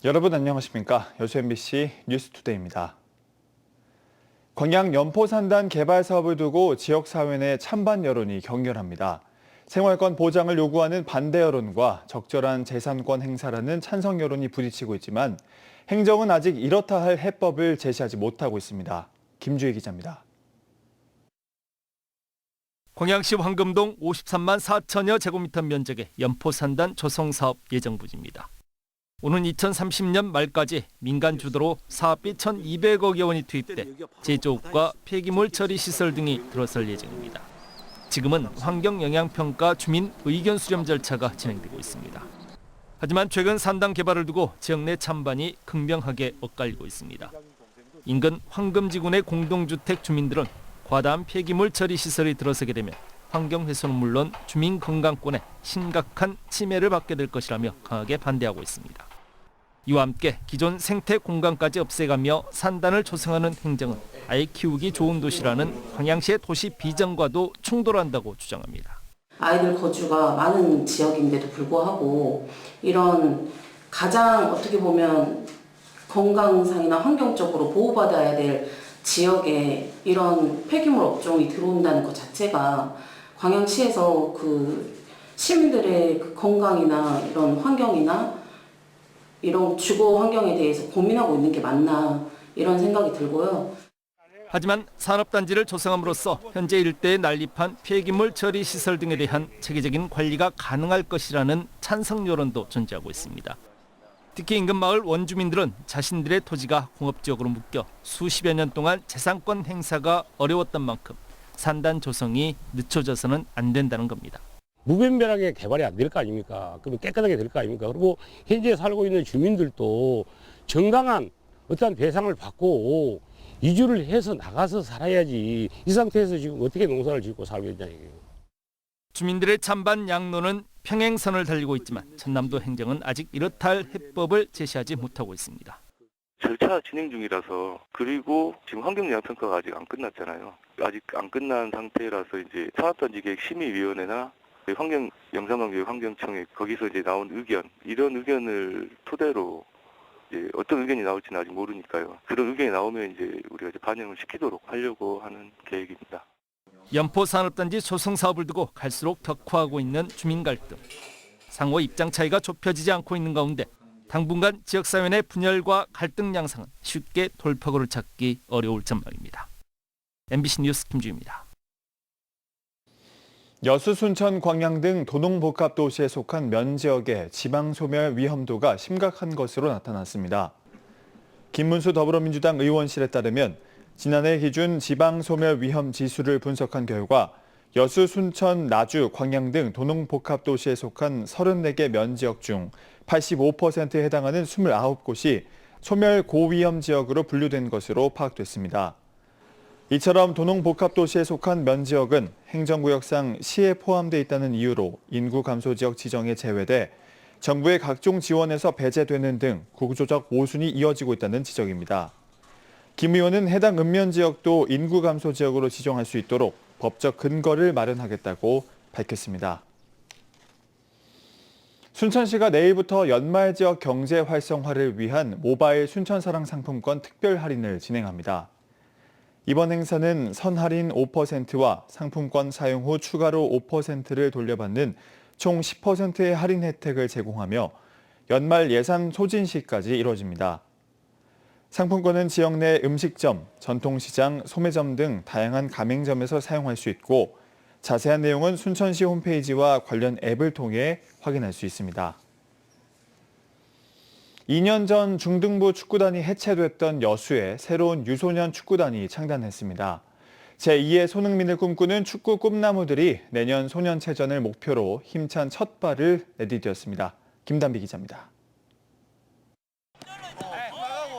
여러분 안녕하십니까? 여수 MBC 뉴스투데이입니다. 광양 연포산단 개발 사업을 두고 지역사회 내 찬반 여론이 격렬합니다. 생활권 보장을 요구하는 반대 여론과 적절한 재산권 행사라는 찬성 여론이 부딪히고 있지만 행정은 아직 이렇다 할 해법을 제시하지 못하고 있습니다. 김주희 기자입니다. 광양시 황금동 53만 4천여 제곱미터 면적의 연포산단 조성사업 예정 부지입니다. 오는 2030년 말까지 민간 주도로 사업비 1,200억여 원이 투입돼 제조업과 폐기물 처리 시설 등이 들어설 예정입니다. 지금은 환경영향평가 주민 의견 수렴 절차가 진행되고 있습니다. 하지만 최근 산단 개발을 두고 지역 내 찬반이 극명하게 엇갈리고 있습니다. 인근 황금지군의 공동주택 주민들은 과다한 폐기물 처리 시설이 들어서게 되면 환경훼손은 물론 주민 건강권에 심각한 침해를 받게 될 것이라며 강하게 반대하고 있습니다. 이와 함께 기존 생태 공간까지 없애가며 산단을 조성하는 행정은 아이 키우기 좋은 도시라는 광양시의 도시 비전과도 충돌한다고 주장합니다. 아이들 거주가 많은 지역인데도 불구하고 이런 가장 어떻게 보면 건강상이나 환경적으로 보호받아야 될 지역에 이런 폐기물 업종이 들어온다는 것 자체가 광양시에서 그 시민들의 그 건강이나 이런 환경이나 이런 주거 환경에 대해서 고민하고 있는 게 맞나 이런 생각이 들고요. 하지만 산업단지를 조성함으로써 현재 일대에 난립한 폐기물 처리 시설 등에 대한 체계적인 관리가 가능할 것이라는 찬성 여론도 존재하고 있습니다. 특히 인근 마을 원주민들은 자신들의 토지가 공업지역으로 묶여 수십여 년 동안 재산권 행사가 어려웠던 만큼 산단 조성이 늦춰져서는 안 된다는 겁니다. 무분별하게 개발이 안 될 거 아닙니까? 그러면 깨끗하게 될 거 아닙니까? 그리고 현재 살고 있는 주민들도 정당한 어떠한 배상을 받고 이주를 해서 나가서 살아야지 이 상태에서 지금 어떻게 농사를 짓고 살겠냐 이게요. 주민들의 찬반 양론은 평행선을 달리고 있지만 전남도 행정은 아직 이렇다 할 해법을 제시하지 못하고 있습니다. 절차 진행 중이라서 그리고 지금 환경영향평가가 아직 안 끝났잖아요. 아직 안 끝난 상태라서 이제 산업단지계획심의위원회나 환경영상관계획 환경청에 거기서 이제 나온 의견 이런 의견을 토대로 이제 어떤 의견이 나올지는 아직 모르니까요. 그런 의견이 나오면 이제 우리가 이제 반영을 시키도록 하려고 하는 계획입니다. 연포 산업단지 조성 사업을 두고 갈수록 격화하고 있는 주민 갈등. 상호 입장 차이가 좁혀지지 않고 있는 가운데 당분간 지역사회 내 분열과 갈등 양상은 쉽게 돌파구를 찾기 어려울 전망입니다. MBC 뉴스 김주희입니다. 여수, 순천, 광양 등 도농복합도시에 속한 면지역의 지방소멸 위험도가 심각한 것으로 나타났습니다. 김문수 더불어민주당 의원실에 따르면 지난해 기준 지방소멸 위험 지수를 분석한 결과 여수, 순천, 나주, 광양 등 도농복합도시에 속한 34개 면지역 중 85%에 해당하는 29곳이 소멸 고위험 지역으로 분류된 것으로 파악됐습니다. 이처럼 도농복합도시에 속한 면지역은 행정구역상 시에 포함돼 있다는 이유로 인구 감소 지역 지정에 제외돼 정부의 각종 지원에서 배제되는 등 구조적 모순이 이어지고 있다는 지적입니다. 김 의원은 해당 읍면 지역도 인구 감소 지역으로 지정할 수 있도록 법적 근거를 마련하겠다고 밝혔습니다. 순천시가 내일부터 연말 지역 경제 활성화를 위한 모바일 순천사랑 상품권 특별 할인을 진행합니다. 이번 행사는 선할인 5%와 상품권 사용 후 추가로 5%를 돌려받는 총 10%의 할인 혜택을 제공하며 연말 예산 소진 시까지 이뤄집니다. 상품권은 지역 내 음식점, 전통시장, 소매점 등 다양한 가맹점에서 사용할 수 있고 자세한 내용은 순천시 홈페이지와 관련 앱을 통해 확인할 수 있습니다. 2년 전 중등부 축구단이 해체됐던 여수에 새로운 유소년 축구단이 창단했습니다. 제2의 손흥민을 꿈꾸는 축구 꿈나무들이 내년 소년체전을 목표로 힘찬 첫 발을 내디뎠습니다. 김단비 기자입니다.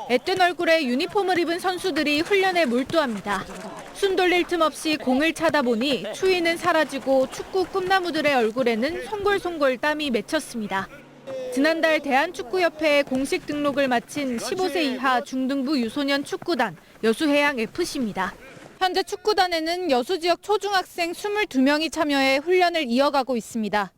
애뜬 얼굴에 유니폼을 입은 선수들이 훈련에 몰두합니다. 숨 돌릴 틈 없이 공을 차다 보니 추위는 사라지고 축구 꿈나무들의 얼굴에는 송골송골 땀이 맺혔습니다. 지난달 대한축구협회에 공식 등록을 마친 15세 이하 중등부 유소년 축구단 여수해양FC입니다. 현재 축구단에는 여수 지역 초중학생 22명이 참여해 훈련을 이어가고 있습니다.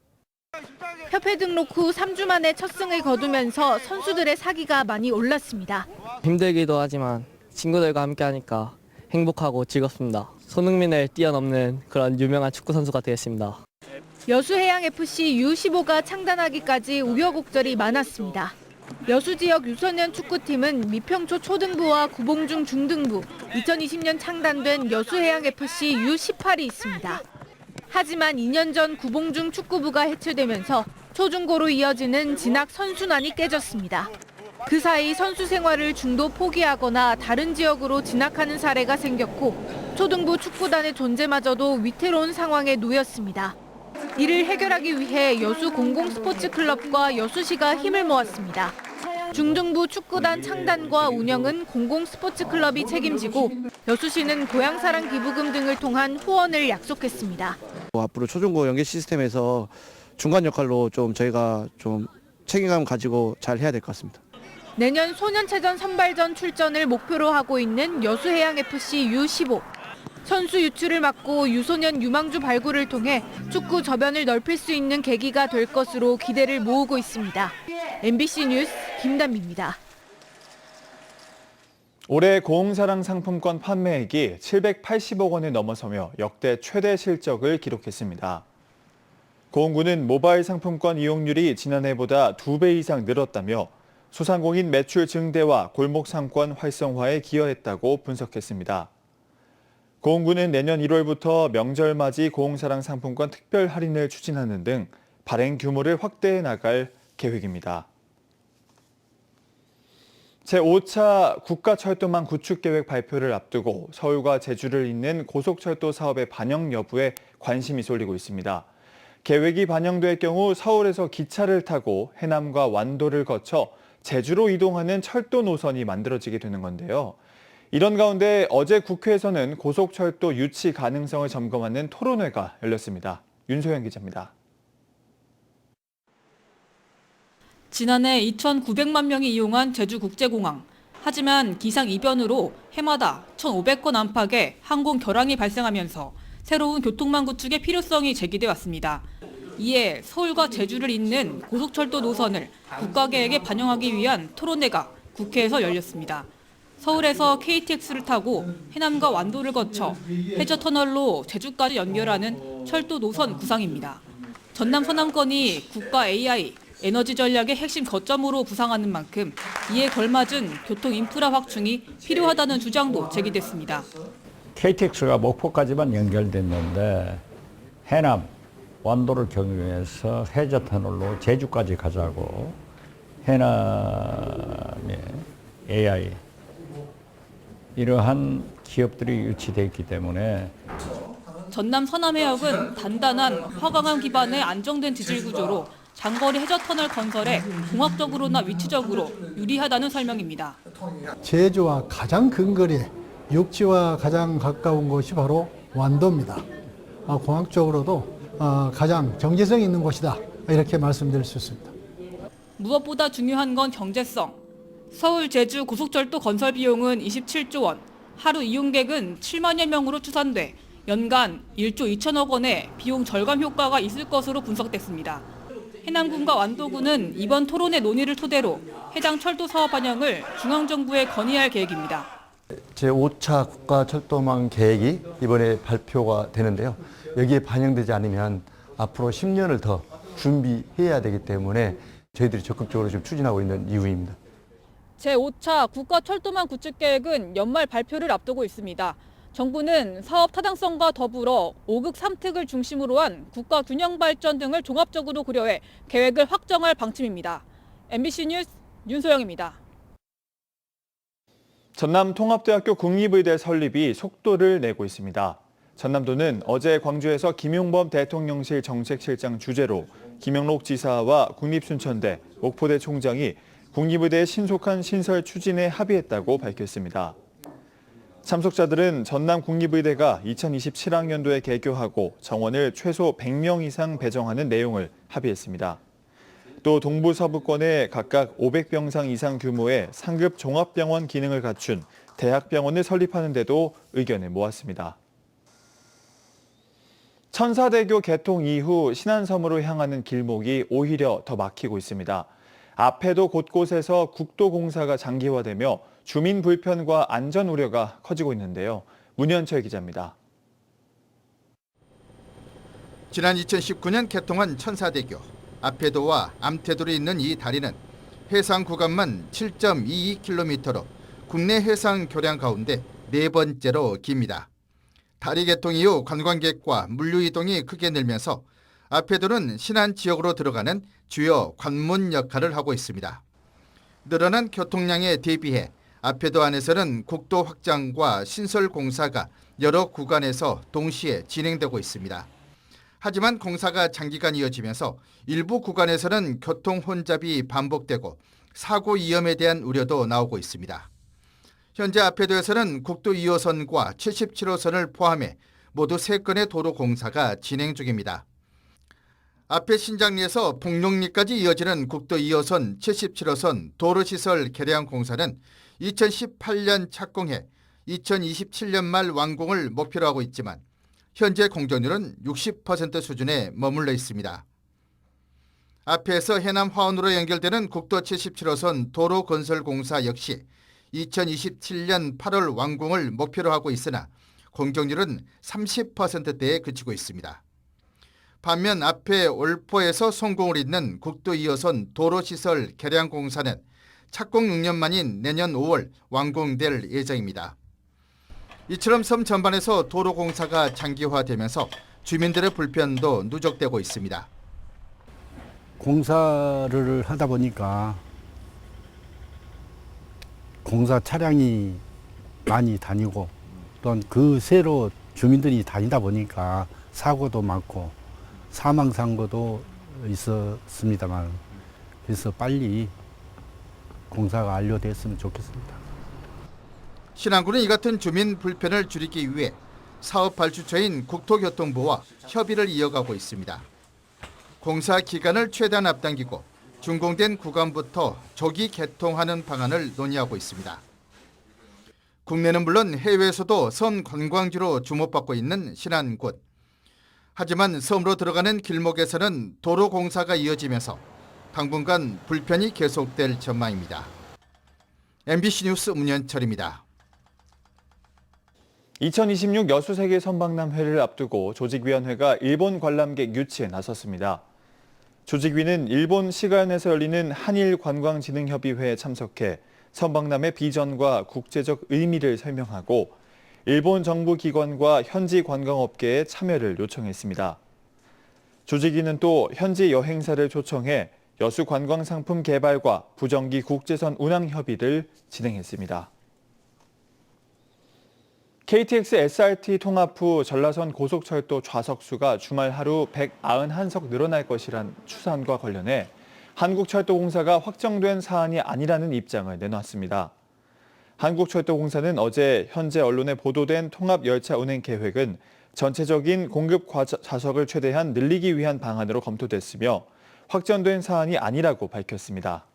협회 등록 후 3주 만에 첫 승을 거두면서 선수들의 사기가 많이 올랐습니다. 힘들기도 하지만 친구들과 함께 하니까 행복하고 즐겁습니다. 손흥민을 뛰어넘는 그런 유명한 축구 선수가 되겠습니다. 여수해양FC U15가 창단하기까지 우여곡절이 많았습니다. 여수 지역 유소년 축구팀은 미평초 초등부와 구봉중 중등부, 2020년 창단된 여수해양FC U18이 있습니다. 하지만 2년 전 구봉중 축구부가 해체되면서 초중고로 이어지는 진학 선순환이 깨졌습니다. 그 사이 선수 생활을 중도 포기하거나 다른 지역으로 진학하는 사례가 생겼고 초등부 축구단의 존재마저도 위태로운 상황에 놓였습니다. 이를 해결하기 위해 여수 공공스포츠클럽과 여수시가 힘을 모았습니다. 중등부 축구단 창단과 운영은 공공스포츠클럽이 책임지고 여수시는 고향사랑 기부금 등을 통한 후원을 약속했습니다. 앞으로 초중고 연계 시스템에서 중간 역할로 좀 저희가 좀 책임감 가지고 잘 해야 될 것 같습니다. 내년 소년체전 선발전 출전을 목표로 하고 있는 여수해양FC U15. 선수 유출을 막고 유소년 유망주 발굴을 통해 축구 저변을 넓힐 수 있는 계기가 될 것으로 기대를 모으고 있습니다. MBC 뉴스 김단비입니다. 올해 고흥사랑 상품권 판매액이 780억 원을 넘어서며 역대 최대 실적을 기록했습니다. 고흥구는 모바일 상품권 이용률이 지난해보다 2배 이상 늘었다며 소상공인 매출 증대와 골목 상권 활성화에 기여했다고 분석했습니다. 고흥구는 내년 1월부터 명절맞이 고흥사랑 상품권 특별 할인을 추진하는 등 발행 규모를 확대해 나갈 계획입니다. 제5차 국가철도망 구축계획 발표를 앞두고 서울과 제주를 잇는 고속철도 사업의 반영 여부에 관심이 쏠리고 있습니다. 계획이 반영될 경우 서울에서 기차를 타고 해남과 완도를 거쳐 제주로 이동하는 철도 노선이 만들어지게 되는 건데요. 이런 가운데 어제 국회에서는 고속철도 유치 가능성을 점검하는 토론회가 열렸습니다. 윤소영 기자입니다. 지난해 2,900만 명이 이용한 제주국제공항. 하지만 기상 이변으로 해마다 1,500건 안팎의 항공 결항이 발생하면서 새로운 교통망 구축의 필요성이 제기돼 왔습니다. 이에 서울과 제주를 잇는 고속철도 노선을 국가계획에 반영하기 위한 토론회가 국회에서 열렸습니다. 서울에서 KTX를 타고 해남과 완도를 거쳐 해저터널로 제주까지 연결하는 철도 노선 구상입니다. 전남 서남권이 국가 AI, 에너지 전략의 핵심 거점으로 부상하는 만큼 이에 걸맞은 교통 인프라 확충이 필요하다는 주장도 제기됐습니다. KTX가 목포까지만 연결됐는데 해남, 완도를 경유해서 해저터널로 제주까지 가자고 해남의 AI 이러한 기업들이 유치되어 있기 때문에 전남 서남해역은 단단한 화강암 기반의 안정된 지질 구조로 장거리 해저터널 건설에 공학적으로나 위치적으로 유리하다는 설명입니다. 제주와 가장 근거리에 육지와 가장 가까운 곳이 바로 완도입니다. 공학적으로도 가장 정체성 있는 곳이다 이렇게 말씀드릴 수 있습니다. 무엇보다 중요한 건 경제성. 서울 제주 고속철도 건설 비용은 27조 원, 하루 이용객은 7만여 명으로 추산돼 연간 1조 2천억 원의 비용 절감 효과가 있을 것으로 분석됐습니다. 해남군과 완도군은 이번 토론회 논의를 토대로 해당 철도 사업 반영을 중앙정부에 건의할 계획입니다. 제5차 국가철도망 계획이 이번에 발표가 되는데요. 여기에 반영되지 않으면 앞으로 10년을 더 준비해야 되기 때문에 저희들이 적극적으로 지금 추진하고 있는 이유입니다. 제5차 국가철도망 구축계획은 연말 발표를 앞두고 있습니다. 정부는 사업 타당성과 더불어 5극 3특을 중심으로 한 국가 균형 발전 등을 종합적으로 고려해 계획을 확정할 방침입니다. MBC 뉴스 윤소영입니다. 전남통합대학교 국립의대 설립이 속도를 내고 있습니다. 전남도는 어제 광주에서 김용범 대통령실 정책실장 주재로 김영록 지사와 국립순천대, 목포대 총장이 국립의대의 신속한 신설 추진에 합의했다고 밝혔습니다. 참석자들은 전남국립의대가 2027학년도에 개교하고 정원을 최소 100명 이상 배정하는 내용을 합의했습니다. 또 동부 서부권에 각각 500병상 이상 규모의 상급 종합병원 기능을 갖춘 대학병원을 설립하는 데도 의견을 모았습니다. 천사대교 개통 이후 신안섬으로 향하는 길목이 오히려 더 막히고 있습니다. 앞에도 곳곳에서 국도공사가 장기화되며 주민 불편과 안전 우려가 커지고 있는데요. 문현철 기자입니다. 지난 2019년 개통한 천사대교, 앞에도와 암태도로 있는 이 다리는 해상 구간만 7.22km로 국내 해상 교량 가운데 네 번째로 깁니다. 다리 개통 이후 관광객과 물류 이동이 크게 늘면서 앞에도는 신안 지역으로 들어가는 주요 관문 역할을 하고 있습니다. 늘어난 교통량에 대비해 앞에도 안에서는 국도 확장과 신설 공사가 여러 구간에서 동시에 진행되고 있습니다. 하지만 공사가 장기간 이어지면서 일부 구간에서는 교통 혼잡이 반복되고 사고 위험에 대한 우려도 나오고 있습니다. 현재 앞에도에서는 국도 2호선과 77호선을 포함해 모두 3건의 도로 공사가 진행 중입니다. 앞에 신장리에서 복룡리까지 이어지는 국도 2호선, 77호선 도로시설 개량 공사는 2018년 착공해 2027년 말 완공을 목표로 하고 있지만 현재 공정률은 60% 수준에 머물러 있습니다. 앞에서 해남 화원으로 연결되는 국도 77호선 도로 건설 공사 역시 2027년 8월 완공을 목표로 하고 있으나 공정률은 30%대에 그치고 있습니다. 반면 앞에 올포에서 성공을 잇는 국도 2호선 도로시설 개량 공사는 착공 6년 만인 내년 5월 완공될 예정입니다. 이처럼 섬 전반에서 도로 공사가 장기화되면서 주민들의 불편도 누적되고 있습니다. 공사를 하다 보니까 공사 차량이 많이 다니고 또한 그 새로 주민들이 다니다 보니까 사고도 많고 사망 사고도 있었습니다만 그래서 빨리 공사가 완료됐으면 좋겠습니다. 신안군은 이 같은 주민 불편을 줄이기 위해 사업 발주처인 국토교통부와 협의를 이어가고 있습니다. 공사 기간을 최대한 앞당기고 준공된 구간부터 조기 개통하는 방안을 논의하고 있습니다. 국내는 물론 해외에서도 섬 관광지로 주목받고 있는 신안군. 하지만 섬으로 들어가는 길목에서는 도로 공사가 이어지면서 당분간 불편이 계속될 전망입니다. MBC 뉴스 문현철입니다. 2026 여수세계 선박람회를 앞두고 조직위원회가 일본 관람객 유치에 나섰습니다. 조직위는 일본 시간에서 열리는 한일관광진흥협의회에 참석해 선박람회 비전과 국제적 의미를 설명하고 일본 정부 기관과 현지 관광업계의 참여를 요청했습니다. 조직위는 또 현지 여행사를 초청해 여수 관광상품 개발과 부정기 국제선 운항 협의를 진행했습니다. KTX SRT 통합 후 전라선 고속철도 좌석수가 주말 하루 191석 늘어날 것이란 추산과 관련해 한국철도공사가 확정된 사안이 아니라는 입장을 내놨습니다. 한국철도공사는 어제 현재 언론에 보도된 통합 열차 운행 계획은 전체적인 공급 좌석을 최대한 늘리기 위한 방안으로 검토됐으며 확정된 사안이 아니라고 밝혔습니다.